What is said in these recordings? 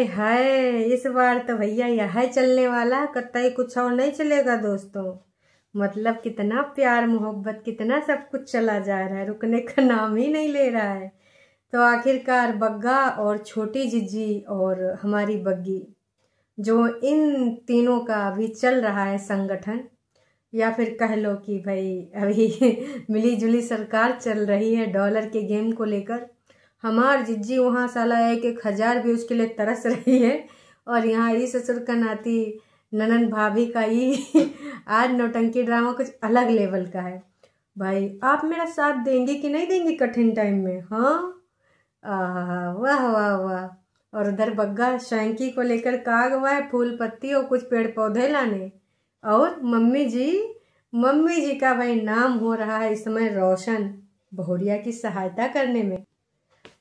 हाय इस बार तो भैया यह चलने वाला है, कतई कुछ और नहीं चलेगा दोस्तों। मतलब कितना प्यार मोहब्बत, कितना सब कुछ चला जा रहा है, रुकने का नाम ही नहीं ले रहा है। तो आखिरकार बग्गा और छोटी जिज्जी और हमारी बग्गी, जो इन तीनों का अभी चल रहा है संगठन, या फिर कह लो कि भाई अभी मिली जुली सरकार चल रही है डॉलर के गेम को लेकर। हमार जिज्जी वहाँ साला 1,000 भी उसके लिए तरस रही है, और यहाँ ई ससुर का नाती ननन भाभी का ही आज नौटंकी ड्रामा कुछ अलग लेवल का है। भाई आप मेरा साथ देंगे कि नहीं देंगे कठिन टाइम में? हाँ वाह वाह वाह। और उधर बग्गा शैंकी को लेकर कहा गया है फूल पत्ती और कुछ पेड़ पौधे लाने, और मम्मी जी का भाई नाम हो रहा है इस समय रोशन बहुरिया की सहायता करने में।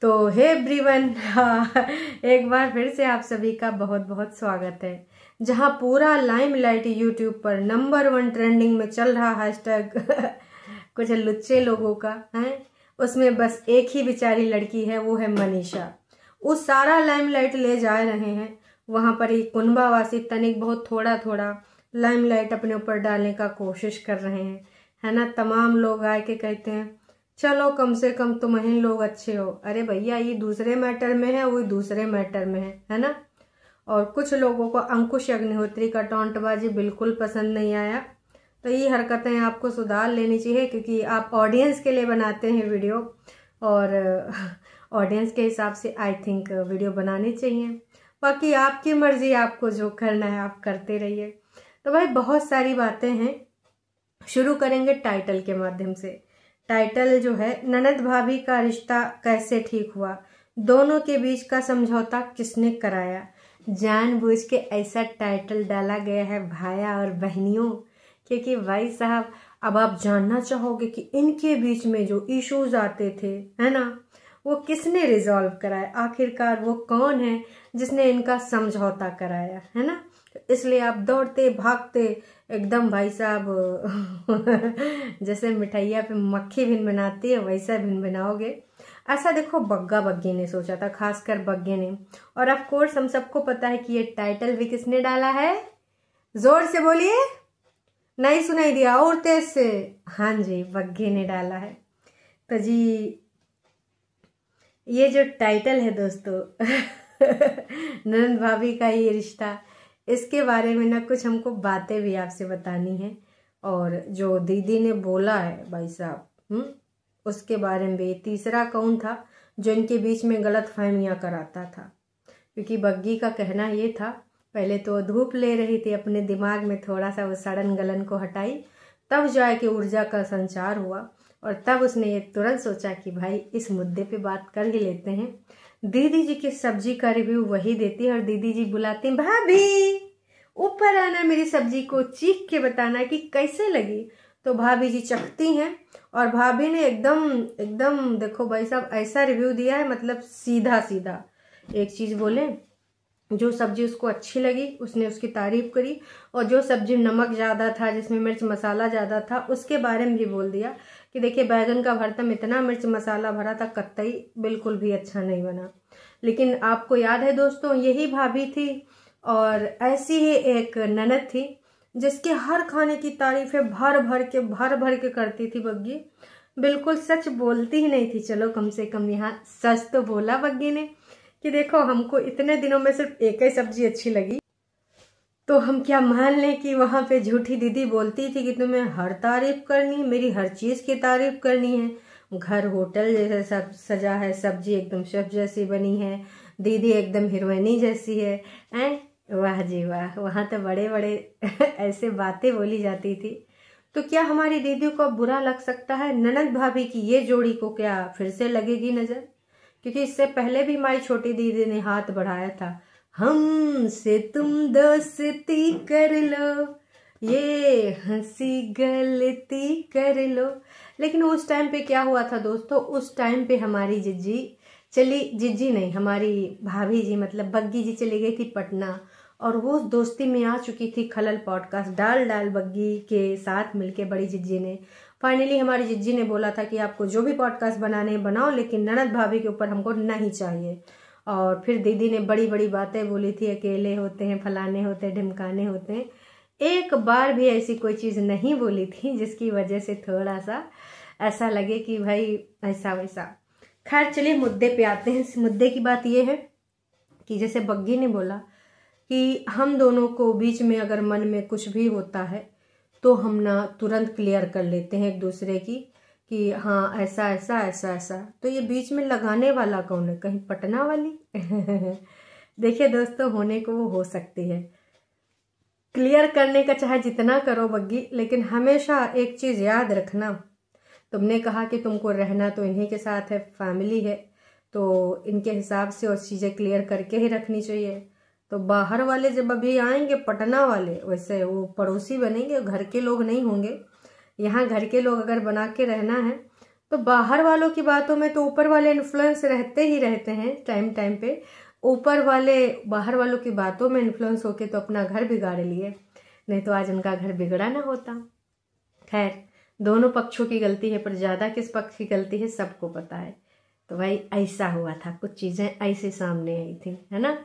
तो हे एवरीवन, एक बार फिर से आप सभी का बहुत बहुत स्वागत है। जहां पूरा लाइमलाइट यूट्यूब पर नंबर 1 ट्रेंडिंग में चल रहा हैशटैग कुछ लुच्चे लोगों का है, उसमें बस एक ही बेचारी लड़की है, वो है मनीषा। वो सारा लाइमलाइट ले जा रहे हैं। वहां पर एक कुनबावासी तनिक बहुत थोड़ा थोड़ा लाइमलाइट अपने ऊपर डालने का कोशिश कर रहे हैं, है ना। तमाम लोग आए के कहते हैं चलो कम से कम तुम ही लोग अच्छे हो। अरे भैया ये दूसरे मैटर में है, वो दूसरे मैटर में है ना। और कुछ लोगों को अंकुश अग्निहोत्री का टॉन्टबाजी बिल्कुल पसंद नहीं आया। तो ये हरकतें आपको सुधार लेनी चाहिए, क्योंकि आप ऑडियंस के लिए बनाते हैं वीडियो, और ऑडियंस के हिसाब से आई थिंक वीडियो बनानी चाहिए। बाकी आपकी मर्जी, आपको जो करना है आप करते रहिए। तो भाई बहुत सारी बातें हैं, शुरू करेंगे टाइटल के माध्यम से। टाइटल जो है, ननद भाभी का रिश्ता कैसे ठीक हुआ, दोनों के बीच का समझौता किसने कराया। जानबूझ के ऐसा टाइटल डाला गया है भाया और बहनियों, क्योंकि भाई साहब अब आप जानना चाहोगे कि इनके बीच में जो इश्यूज आते थे, है ना, वो किसने रिजॉल्व कराया। आखिरकार वो कौन है जिसने इनका समझौता कराया, है ना। इसलिए आप दौड़ते भागते एकदम भाई साहब जैसे मिठाइया पे मक्खी भिन बनाती है वैसा भिन बनाओगे। ऐसा देखो बग्गा बग्गी ने सोचा था, खासकर बग्गे ने। और ऑफ कोर्स हम सबको पता है कि ये टाइटल भी किसने डाला है। जोर से बोलिए, नहीं सुनाई दिया, और तेज से। हाँ जी, बग्गे ने डाला है। तो जी ये जो टाइटल है दोस्तों ननद भाभी का ये रिश्ता, इसके बारे में ना कुछ हमको बातें भी आपसे बतानी है। और जो दीदी ने बोला है भाई साहब, उसके बारे में भी। तीसरा कौन था जो इनके बीच में गलत फहमियाँ कराता था, क्योंकि बग्गी का कहना ये था, पहले तो धूप ले रही थी, अपने दिमाग में थोड़ा सा वो सड़न गलन को हटाई, तब जाके ऊर्जा का संचार हुआ, और तब उसने ये तुरंत सोचा कि भाई इस मुद्दे पे बात कर ही लेते हैं। दीदी जी की सब्जी का रिव्यू वही देती है, और दीदी जी बुलाती हैं भाभी ऊपर आना, मेरी सब्जी को चीख के बताना कि कैसे लगी। तो भाभी जी चखती हैं, और भाभी ने एकदम देखो भाई साहब ऐसा रिव्यू दिया है, मतलब सीधा सीधा एक चीज बोले, जो सब्जी उसको अच्छी लगी उसने उसकी तारीफ करी, और जो सब्जी नमक ज़्यादा था, जिसमें मिर्च मसाला ज़्यादा था, उसके बारे में भी बोल दिया कि देखिए बैगन का भरता में इतना मिर्च मसाला भरा था, कतई बिल्कुल भी अच्छा नहीं बना। लेकिन आपको याद है दोस्तों, यही भाभी थी, और ऐसी ही एक ननद थी जिसके हर खाने की तारीफें भर भर के करती थी बग्गी। बिल्कुल सच बोलती ही नहीं थी। चलो कम से कम यहाँ सच तो बोला बग्गी ने कि देखो हमको इतने दिनों में सिर्फ एक ही सब्जी अच्छी लगी, तो हम क्या मान लें कि वहां पे झूठी दीदी बोलती थी कि तुम्हें हर तारीफ करनी है, मेरी हर चीज की तारीफ करनी है। घर होटल जैसे सब सजा है, सब्जी एकदम शेफ जैसी बनी है, दीदी एकदम हीरोइनी जैसी है। वाह जी वाह, वहां तो बड़े बड़े ऐसे बातें बोली जाती थी। तो क्या हमारी दीदी को बुरा लग सकता है? ननद भाभी की ये जोड़ी को क्या फिर से लगेगी नजर? क्योंकि इससे पहले भी हमारी छोटी दीदी ने हाथ बढ़ाया था, हमसे तुम दोस्ती कर लो, ये हंसी गलती कर लो। लेकिन उस टाइम पे क्या हुआ था दोस्तों, उस टाइम पे हमारी जिज्जी नहीं, हमारी भाभी जी मतलब बग्गी जी चली गई थी पटना, और वो दोस्ती में आ चुकी थी खलल पॉडकास्ट डाल बग्गी के साथ मिलके बड़ी जिज्जी ने। फाइनली हमारी जिज्जी ने बोला था कि आपको जो भी पॉडकास्ट बनाने बनाओ, लेकिन ननद भाभी के ऊपर हमको नहीं चाहिए। और फिर दीदी ने बड़ी बड़ी बातें बोली थी, अकेले होते हैं, फलाने होते हैं, ढिमकाने होते हैं। एक बार भी ऐसी कोई चीज़ नहीं बोली थी जिसकी वजह से थोड़ा सा ऐसा लगे कि भाई ऐसा वैसा। खैर चलिए मुद्दे पे आते हैं। इस मुद्दे की बात ये है कि जैसे बग्गी ने बोला कि हम दोनों को बीच में अगर मन में कुछ भी होता है तो हम ना तुरंत क्लियर कर लेते हैं एक दूसरे की कि हाँ ऐसा ऐसा ऐसा ऐसा। तो ये बीच में लगाने वाला कौन है, कहीं पटना वाली? देखिए दोस्तों, होने को वो हो सकती है, क्लियर करने का चाहे जितना करो बग्गी, लेकिन हमेशा एक चीज़ याद रखना, तुमने कहा कि तुमको रहना तो इन्हीं के साथ है, फैमिली है, तो इनके हिसाब से और चीज़ें क्लियर करके ही रखनी चाहिए। तो बाहर वाले जब अभी आएंगे, पटना वाले, वैसे वो पड़ोसी बनेंगे, घर के लोग नहीं होंगे। यहाँ घर के लोग अगर बना के रहना है तो बाहर वालों की बातों में तो ऊपर वाले इन्फ्लुएंस रहते ही रहते हैं टाइम टाइम पे। ऊपर वाले बाहर वालों की बातों में इन्फ्लुएंस होके तो अपना घर बिगाड़ लिए, नहीं तो आज उनका घर बिगड़ा ना होता। खैर दोनों पक्षों की गलती है, पर ज़्यादा किस पक्ष की गलती है सबको पता है। तो भाई ऐसा हुआ था, कुछ चीज़ें ऐसे सामने आई थी, है ना।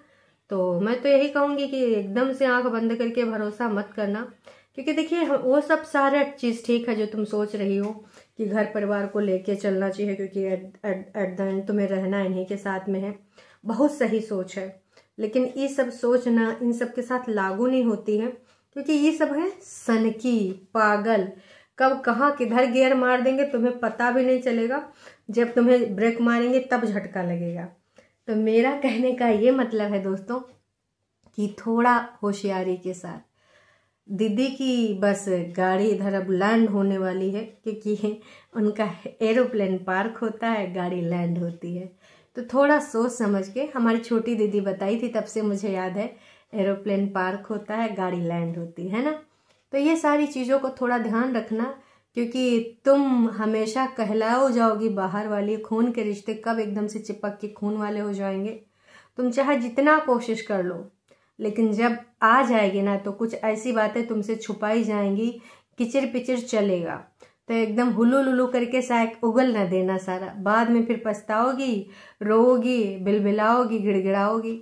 तो मैं तो यही कहूँगी कि एकदम से आंख बंद करके भरोसा मत करना, क्योंकि देखिए वो सब सारा चीज़ ठीक है जो तुम सोच रही हो कि घर परिवार को लेके चलना चाहिए, क्योंकि एट द एंड तुम्हें रहना इन्हीं के साथ में है, बहुत सही सोच है। लेकिन ये सब सोच ना इन सब के साथ लागू नहीं होती है, क्योंकि ये सब है सनकी पागल, कब कहाँ किधर गियर मार देंगे तुम्हें पता भी नहीं चलेगा, जब तुम्हें ब्रेक मारेंगे तब झटका लगेगा। तो मेरा कहने का ये मतलब है दोस्तों कि थोड़ा होशियारी के साथ। दीदी की बस गाड़ी इधर अब लैंड होने वाली है, क्योंकि उनका एरोप्लेन पार्क होता है, गाड़ी लैंड होती है। तो थोड़ा सोच समझ के, हमारी छोटी दीदी बताई थी तब से मुझे याद है, एरोप्लेन पार्क होता है, गाड़ी लैंड होती है ना। तो ये सारी चीज़ों को थोड़ा ध्यान रखना, क्योंकि तुम हमेशा कहलाओ जाओगी बाहर वाली, खून के रिश्ते कब एकदम से चिपक के खून वाले हो जाएंगे। तुम चाहे जितना कोशिश कर लो, लेकिन जब आ जाएगी ना तो कुछ ऐसी बातें तुमसे छुपाई जाएंगी, किचिर पिचिर चलेगा। तो एकदम हुलू लुलू करके साइक उगल ना देना सारा, बाद में फिर पछताओगी, रोओगी, बिलबिलाओगी, गिड़गिड़ाओगी,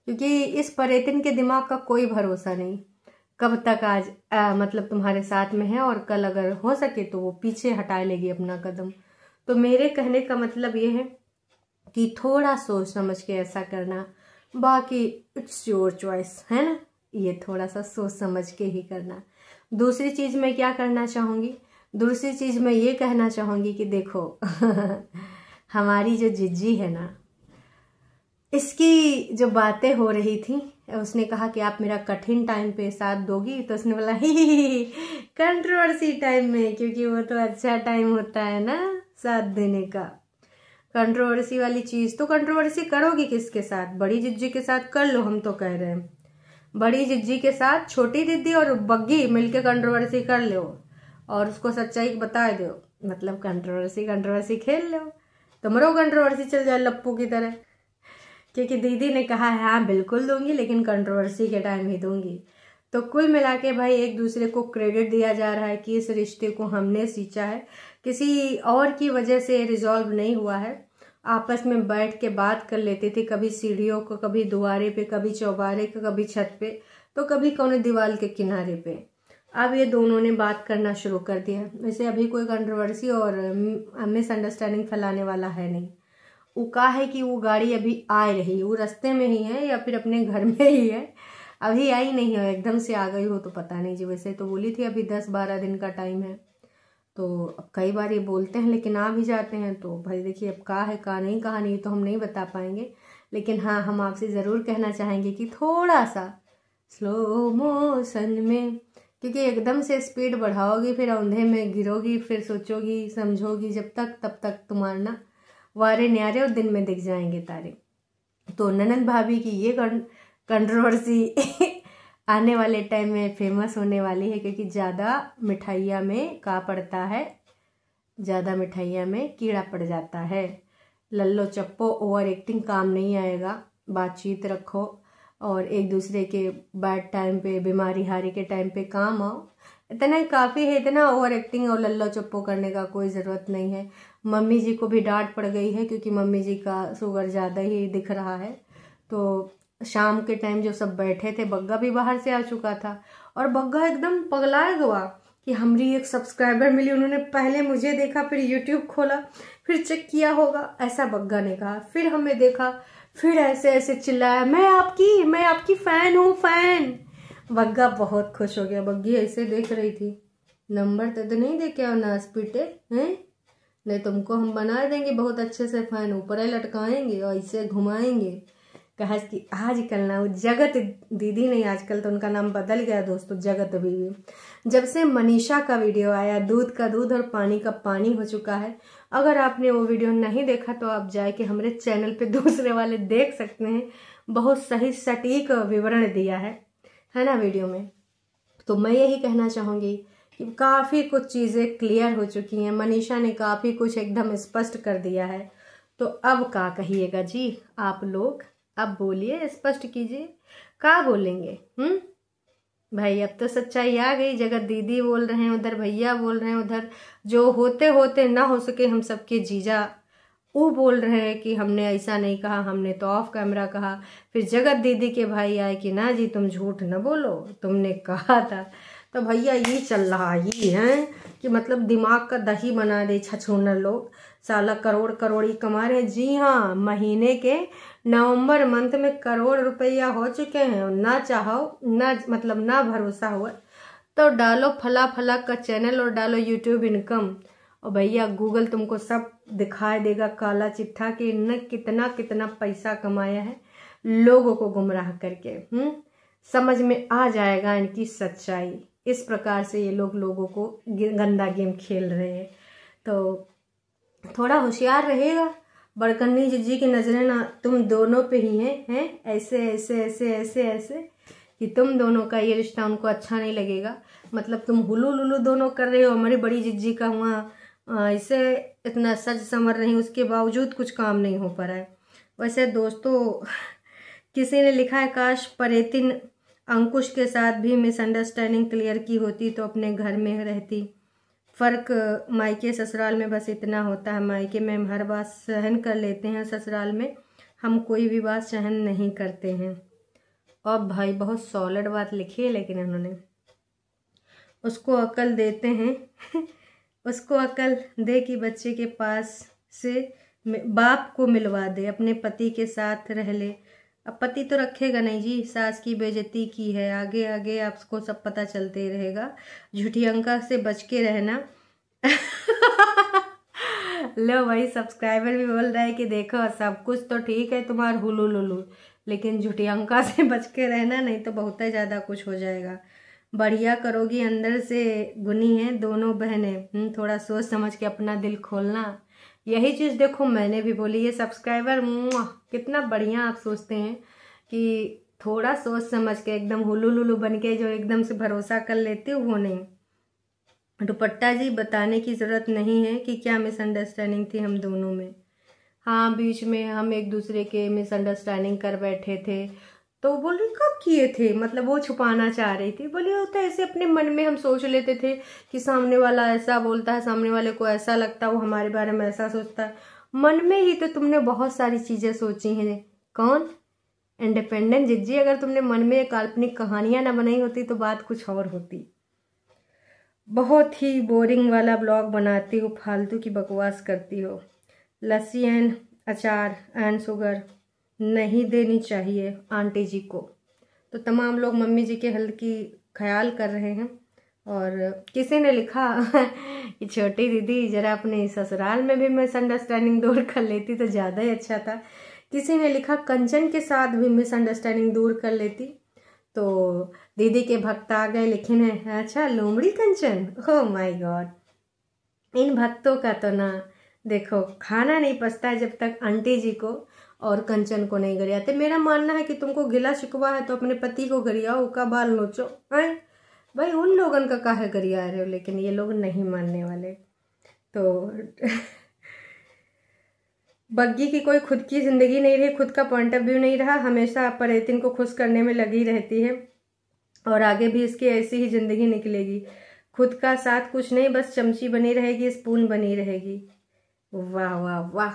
क्योंकि इस परेतिन के दिमाग का कोई भरोसा नहीं, कब तक आज मतलब तुम्हारे साथ में है और कल अगर हो सके तो वो पीछे हटा लेगी अपना कदम। तो मेरे कहने का मतलब ये है कि थोड़ा सोच समझ के ऐसा करना, बाकी इट्स योर चॉइस, है ना। ये थोड़ा सा सोच समझ के ही करना। दूसरी चीज़ मैं क्या करना चाहूँगी, दूसरी चीज़ मैं ये कहना चाहूँगी कि देखो हमारी जो जिज्जी है ना, इसकी जो बातें हो रही थी, उसने कहा कि आप मेरा कठिन टाइम पे साथ दोगी, तो उसने बोला ही कंट्रोवर्सी टाइम में, क्योंकि वो तो अच्छा टाइम होता है ना साथ देने का। कंट्रोवर्सी वाली चीज़ तो कंट्रोवर्सी करोगी किसके साथ, बड़ी जिज्जी के साथ कर लो, हम तो कह रहे हैं बड़ी जिज्जी के साथ छोटी दीदी और बग्गी मिलके कंट्रोवर्सी कर लो और उसको सच्चाई बता दो, मतलब कंट्रोवर्सी खेल लो, तुम्हारो कंट्रोवर्सी चल जाए लप्पू की तरह। क्योंकि दीदी ने कहा है हाँ बिल्कुल दूंगी, लेकिन कंट्रोवर्सी के टाइम ही दूंगी। तो कुल मिला के भाई एक दूसरे को क्रेडिट दिया जा रहा है कि इस रिश्ते को हमने सींचा है, किसी और की वजह से रिजॉल्व नहीं हुआ है। आपस में बैठ के बात कर लेते थे, कभी सीढ़ियों को, कभी दुआरे पे, कभी चौबारे पे, कभी छत पे, तो कभी कौन दीवार के किनारे पे। अब ये दोनों ने बात करना शुरू कर दिया। वैसे अभी कोई कंट्रोवर्सी और मिसअंडरस्टैंडिंग फैलाने वाला है नहीं। वो कहा है कि वो गाड़ी अभी आ रही, वो रास्ते में ही है या फिर अपने घर में ही है, अभी आई नहीं है, एकदम से आ गई हो तो पता नहीं जी। वैसे तो बोली थी अभी 10-12 दिन का टाइम है। तो अब कई बार ये बोलते हैं लेकिन आ भी जाते हैं, तो भाई देखिए अब का है का नहीं, कहा नहीं तो हम नहीं बता पाएंगे। लेकिन हाँ, हम आपसे ज़रूर कहना चाहेंगे कि थोड़ा सा स्लो मोशन में, क्योंकि एकदम से स्पीड बढ़ाओगी फिर अंधे में गिरोगी, फिर सोचोगी समझोगी, जब तक तब तक तुम्हारे ना वारे न्यारे और दिन में दिख जाएंगे तारे। तो ननद भाभी की ये कंट्रोवर्सी आने वाले टाइम में फेमस होने वाली है, क्योंकि ज़्यादा मिठाइयाँ में का पड़ता है, ज़्यादा मिठाइयाँ में कीड़ा पड़ जाता है। लल्लो चप्पो ओवर एक्टिंग काम नहीं आएगा, बातचीत रखो और एक दूसरे के बैड टाइम पे, बीमारी हारी के टाइम पे काम आओ, इतना ही काफ़ी है। इतना ओवर एक्टिंग और लल्लो चप्पो करने का कोई ज़रूरत नहीं है। मम्मी जी को भी डांट पड़ गई है, क्योंकि मम्मी जी का शुगर ज़्यादा ही दिख रहा है, तो शाम के टाइम जो सब बैठे थे, बग्गा भी बाहर से आ चुका था और बग्गा एकदम पगला गया कि हमारी एक सब्सक्राइबर मिली। उन्होंने पहले मुझे देखा, फिर यूट्यूब खोला, फिर चेक किया होगा, ऐसा बग्गा ने कहा। फिर हमें देखा, फिर ऐसे ऐसे चिल्लाया, मैं आपकी फैन हूँ, फैन। बग्गा बहुत खुश हो गया। बग्गी ऐसे देख रही थी, नंबर तो नहीं दे क्या नाच पीटे हैं, नहीं तुमको हम बना देंगे बहुत अच्छे से फैन, ऊपर लटकाएंगे और ऐसे घुमाएंगे। कहा कि आजकल ना वो जगत दीदी नहीं, आजकल तो उनका नाम बदल गया दोस्तों, जगत बीवी। जब से मनीषा का वीडियो आया, दूध का दूध और पानी का पानी हो चुका है। अगर आपने वो वीडियो नहीं देखा तो आप जाए कि हमारे चैनल पे दूसरे वाले देख सकते हैं, बहुत सही सटीक विवरण दिया है ना वीडियो में। तो मैं यही कहना चाहूँगी कि काफ़ी कुछ चीज़ें क्लियर हो चुकी हैं, मनीषा ने काफ़ी कुछ एकदम स्पष्ट कर दिया है। तो अब क्या कहिएगा जी आप लोग, अब बोलिए, स्पष्ट कीजिए, क्या बोलेंगे? भाई अब तो सच्चाई आ गई। जगत दीदी बोल रहे हैं, उधर भैया बोल रहे हैं, उधर जो होते होते ना हो सके हम सबके जीजा वो बोल रहे हैं कि हमने ऐसा नहीं कहा, हमने तो ऑफ कैमरा कहा। फिर जगत दीदी के भाई आए कि ना जी तुम झूठ न बोलो, तुमने कहा था। तो भैया ये चल रहा ही है कि मतलब दिमाग का दही बना दे छछूनर लोग, साला करोड़ करोड़ ही कमा रहे हैं। जी हाँ, महीने के नवंबर मंथ में करोड़ रुपया हो चुके हैं। और ना चाहो, ना मतलब ना भरोसा हुआ तो डालो फला फला का चैनल और डालो यूट्यूब इनकम, और भैया गूगल तुमको सब दिखाई देगा काला चिट्ठा कि इनने कितना कितना पैसा कमाया है लोगों को गुमराह करके। समझ में आ जाएगा इनकी सच्चाई। इस प्रकार से ये लोगों को गंदा गेम खेल रहे हैं। तो थोड़ा होशियार रहेगा। बड़कन्नी जिज्जी की नजरें ना तुम दोनों पे ही हैं ऐसे ऐसे ऐसे ऐसे ऐसे कि तुम दोनों का ये रिश्ता उनको अच्छा नहीं लगेगा। मतलब तुम हुलू लुलू दोनों कर रहे हो, हमारी बड़ी जिज्जी का वहाँ ऐसे इतना सज संवर रही, उसके बावजूद कुछ काम नहीं हो पा रहा है। वैसे दोस्तों किसी ने लिखा है, काश परेतिन अंकुश के साथ भी मिसअंडरस्टैंडिंग क्लियर की होती तो अपने घर में रहती। फ़र्क मायके ससुराल में बस इतना होता है, मायके में हम हर बात सहन कर लेते हैं, ससुराल में हम कोई भी बात सहन नहीं करते हैं। और भाई बहुत सॉलिड बात लिखी है, लेकिन उन्होंने उसको अकल देते हैं उसको अकल दे कि बच्चे के पास से बाप को मिलवा दे, अपने पति के साथ रह ले। अब पति तो रखेगा नहीं जी, सास की बेइज्जती की है, आगे आगे आपको सब पता चलते ही रहेगा। झूठी अंका से बच के रहना लो भाई, सब्सक्राइबर भी बोल रहा है कि देखो सब कुछ तो ठीक है तुम्हारा हुलू लुलू, लेकिन झूठी अंका से बच के रहना, नहीं तो बहुत ही ज़्यादा कुछ हो जाएगा। बढ़िया करोगी, अंदर से गुनी है दोनों बहनें, थोड़ा सोच समझ के अपना दिल खोलना। यही चीज़ देखो मैंने भी बोली, ये सब्सक्राइबर कितना बढ़िया आप सोचते हैं कि थोड़ा सोच समझ के, एकदम हुलू लुलू बन के जो एकदम से भरोसा कर लेते हो वो नहीं। दुपट्टा जी बताने की ज़रूरत नहीं है कि क्या मिसअंडरस्टैंडिंग थी हम दोनों में। हाँ, बीच में हम एक दूसरे के मिसअंडरस्टैंडिंग कर बैठे थे, तो बोल रही कब किए थे, मतलब वो छुपाना चाह रही थी। बोले होता है ऐसे अपने मन में हम सोच लेते थे कि सामने वाला ऐसा बोलता है, सामने वाले को ऐसा लगता है, वो हमारे बारे में ऐसा सोचता है। मन में ही तो तुमने बहुत सारी चीज़ें सोची हैं। कौन? इंडिपेंडेंट जिज्जी। अगर तुमने मन में काल्पनिक कहानियां ना बनाई होती तो बात कुछ और होती। बहुत ही बोरिंग वाला ब्लॉग बनाती हो, फालतू की बकवास करती हो। लस्सी एंड अचार एंड शुगर नहीं देनी चाहिए आंटी जी को। तो तमाम लोग मम्मी जी के हेल्थ की ख्याल कर रहे हैं। और किसी ने लिखा कि छोटी दीदी जरा अपने ससुराल में भी मिसअंडरस्टैंडिंग दूर कर लेती तो ज़्यादा ही अच्छा था। किसी ने लिखा कंचन के साथ भी मिसअंडरस्टैंडिंग दूर कर लेती। तो दीदी के भक्त आ गए, लिखे हैं अच्छा लोमड़ी कंचन, ओह माय गॉड। इन भक्तों का तो ना देखो खाना नहीं पचता है जब तक आंटी जी को और कंचन को नहीं गरियाते। मेरा मानना है कि तुमको गिला शिकवा है तो अपने पति को गरियाओ, का बाल नोचो है भाई, उन लोगन का काहे गरिया रहे हो। लेकिन ये लोग नहीं मानने वाले। तो बग्गी की कोई खुद की जिंदगी नहीं रही, खुद का पॉइंट ऑफ व्यू नहीं रहा, हमेशा परेतिन को खुश करने में लगी रहती है और आगे भी इसकी ऐसी ही जिंदगी निकलेगी। खुद का साथ कुछ नहीं, बस चमची बनी रहेगी, स्पून बनी रहेगी। वाह वाह वाह,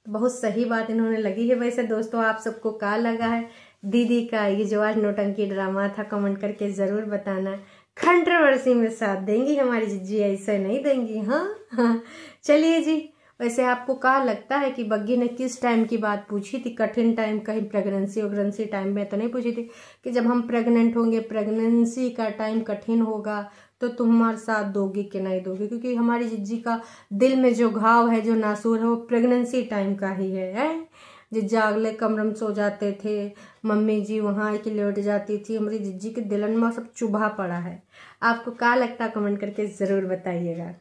तो बहुत सही बात इन्होंने लगी है। वैसे दोस्तों आप सबको क्या लगा है दीदी का ये जो आज नौटंकी ड्रामा था, कमेंट करके ज़रूर बताना। कंट्रोवर्सी में साथ देंगी हमारी जिज्जी, ऐसे नहीं देंगी। हाँ चलिए जी, वैसे आपको क्या लगता है कि बग्गी ने किस टाइम की बात पूछी थी? कठिन टाइम, कहीं प्रेगनेंसी टाइम में तो नहीं पूछी थी कि जब हम प्रेग्नेंट होंगे, प्रेगनेंसी का टाइम कठिन होगा तो तुम हमारा साथ दोगी कि नहीं दोगी? क्योंकि हमारी जिज्जी का दिल में जो घाव है, जो नासूर है, वो प्रेगनेंसी टाइम का ही है। जिज्जा अगले कमरे में सो जाते थे, मम्मी जी वहाँ आके लेट जाती थी, हमारी जिज्जी के दिलन में सब चुभा पड़ा है। आपको क्या लगता है कमेंट करके ज़रूर बताइएगा।